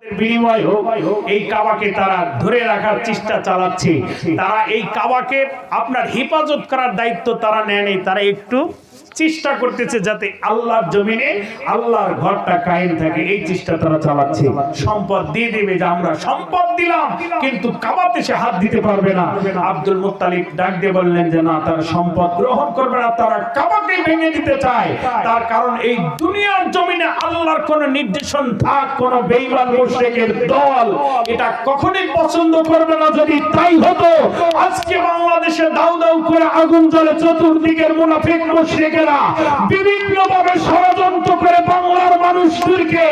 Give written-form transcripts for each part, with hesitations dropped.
বিনিময় হোক, এই কাবাকে তারা ধরে রাখার চেষ্টা চালাচ্ছে। তারা এই কাবাকে আপনার হেফাজত করার দায়িত্ব তারা নেয়নি, তারা একটু চেষ্টা করতেছে যাতে আল্লাহর জমিনে আল্লাহর ঘরটা কায়েম থাকে, এই চেষ্টা তারা চালাচ্ছে। সম্পদ দিয়ে দেবে, যে আমরা সম্পদ দিলাম কিন্তু কাবাতে সে হাত দিতে পারবে না। আব্দুল মুত্তালিব ডাক দিয়ে বললেন যে না, তারা সম্পদ গ্রহণ করবে না, তারা কাবাকে ভেঙে দিতে চায়। তার কারণ এই দুনিয়ার জমিনে আল্লাহর কোন নির্দেশন থাক, কোন বেঈমান মুশরিকের দল এটা কখনোই পছন্দ করবে না। যদি তাই হতো, আজকে বাংলাদেশে দাউ দাউ করে আগুন জ্বলে, চতুর্দিকের মুনাফিক মুশরিক বিভিন্ন ভাবে ষড়যন্ত্র করে বাংলার মানুষদেরকে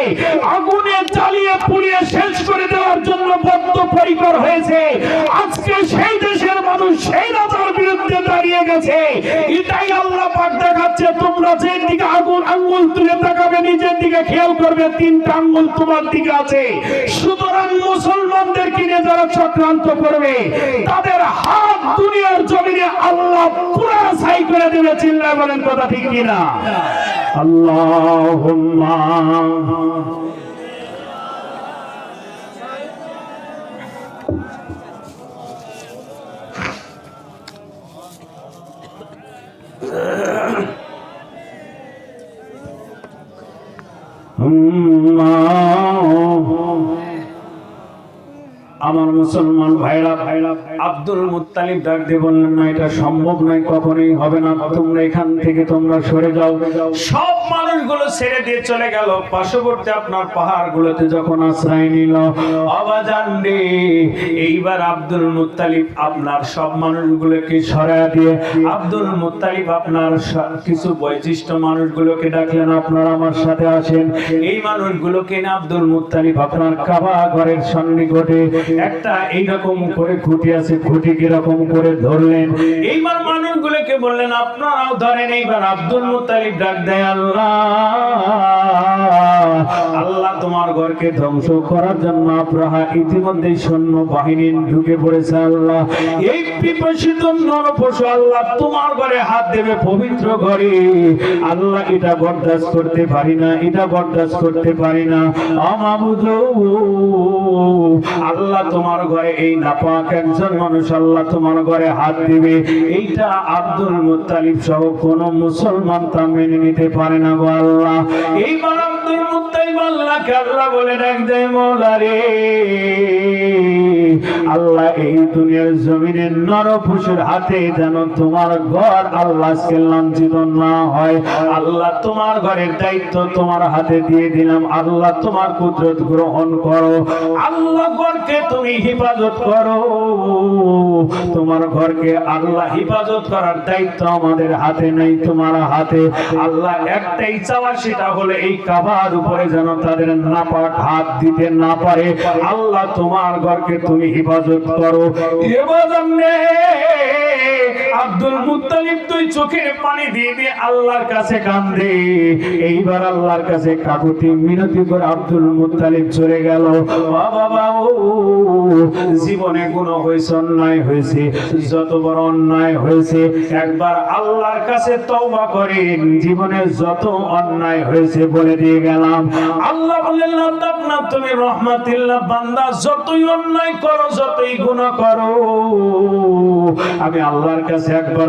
আগুনে জ্বালিয়ে পুড়িয়ে শেষ করে দেওয়ার জন্য বদ্ধপরিকর হয়েছে। আজকে সেই দেশের মানুষ সেই রাজার বিরুদ্ধে দাঁড়িয়ে গেছে। এটাই আল্লাহ পাক দেখাচ্ছে, তোমরা যে দিকে আগুন আঙ্গুল তুলে তাকাবে, নিজের দিকে খেয়াল করবে, তিনটা আঙ্গুল তোমার দিকে আছে। সুতরাং মুসলমানদের কিনে যারা চক্রান্ত করবে, তাদের হাত দুনিয়ার জমিনে আল্লাহ পুরা ছাই করে দেবে। চিল্লায় বলেন কথা ঠিক কিনা? আল্লাহুম্মা আমার মুসলমান ভাইরা, আব্দুল মুত্তালিব ডাক দিয়ে বললেন না, এটা সম্ভব নয়, কখনোই হবে না, তোমরা এখান থেকে তোমরা সরে যাও। সব মানুষগুলো ছেড়ে দিয়ে চলে গেল। পার্শ্ববর্তী আপনার পাহাড়গুলোতে যখন আশ্রয় নিল, আবাজান রে, এইবার আব্দুল মুত্তালিব আপনার সব মানুষগুলোকে সরায় দিয়ে আব্দুল মুত্তালিব আপনার কিছু বয়োজ্যেষ্ঠ মানুষগুলোকে ডাকলেন, আপনারা আমার সাথে আসেন। এই মানুষগুলোকে না আব্দুল মুত্তালিব আপনার কাবা ঘরের সন্নিকটে একটা এইরকম করে খুঁটি আছে, খুঁটি কিরকম করে ধরলেন। এইবার মানুষগুলোকে বললেন আপনারাও ধরেন। এইবার আব্দুল মুত্তালিব ডাক দেয়, আল্লাহ আল্লাহ তোমার ঘরকে ধ্বংস করার জন্য আব্রাহা ইতিমধ্যে সৈন্য বাহিনী ঢুকে পড়েছে। আল্লাহ এই পিপাসিত নরপশু আল্লাহ তোমার ঘরে হাত দেবে, পবিত্র ঘরে। আল্লাহ এটা বরদাস্ত করতে পারি না, এটা বরদাস্ত করতে পারি না। মাবুদ আল্লাহ তোমার ঘরে এই নাপাক একজন মানুষ আল্লাহ তোমার ঘরে হাত দিবে, এইটা আব্দুল মুত্তালিব সহ কোন মুসলমান তা মেনে নিতে পারে না গো আল্লাহ। এইবার আব্দুল মুত্তালিব আল্লাহকে আল্লাহ বলে ডাক দেয়, মওলা রে, আল্লাহ এই দুনিয়ার জমিনের নরপশুর হাতে যেন তোমার ঘর আল্লাহ আজকে লাঞ্ছিত না হয়। আল্লাহ তোমার ঘরের দায়িত্ব তোমার হাতে দিয়ে দিলাম। আল্লাহ তোমার কুদরত গ্রহণ করো। আল্লাহ ঘরকে তুমি হেফাজত করো। তোমার ঘরকে আল্লাহ হেফাজত করার দায়িত্ব আমাদের হাতে নেই, তোমার হাতে। আল্লাহ একটাই চাওয়া, সেটা হলো এই কাবার উপরে যেন তাদের নাপাক হাত দিতে না পারে। আল্লাহ তোমার ঘরকে তুমি হেফাজত করো। এবার আব্দুল মুত্তালিব তুই চোখের পানি দিয়ে দিয়ে আল্লাহর কাছে কান্দে। এইবার আল্লাহর কাছে কাকুতি মিনতি করে আব্দুল মুত্তালিব চলে গেল। বাবা জীবনে গুনাহ হয়েছে, অন্যায় হয়েছে, যত বড় অন্যায় হয়েছে একবার আল্লাহর কাছে তওবা করেন। জীবনে যত অন্যায় হয়েছে বলে দিয়ে গেলাম। আল্লাহ বললেন না, তুমি রহমাতুল্লাহ বান্দা, যতই অন্যায় করো, যতই গুনাহ করো, আমি আল্লাহর কাছে একবার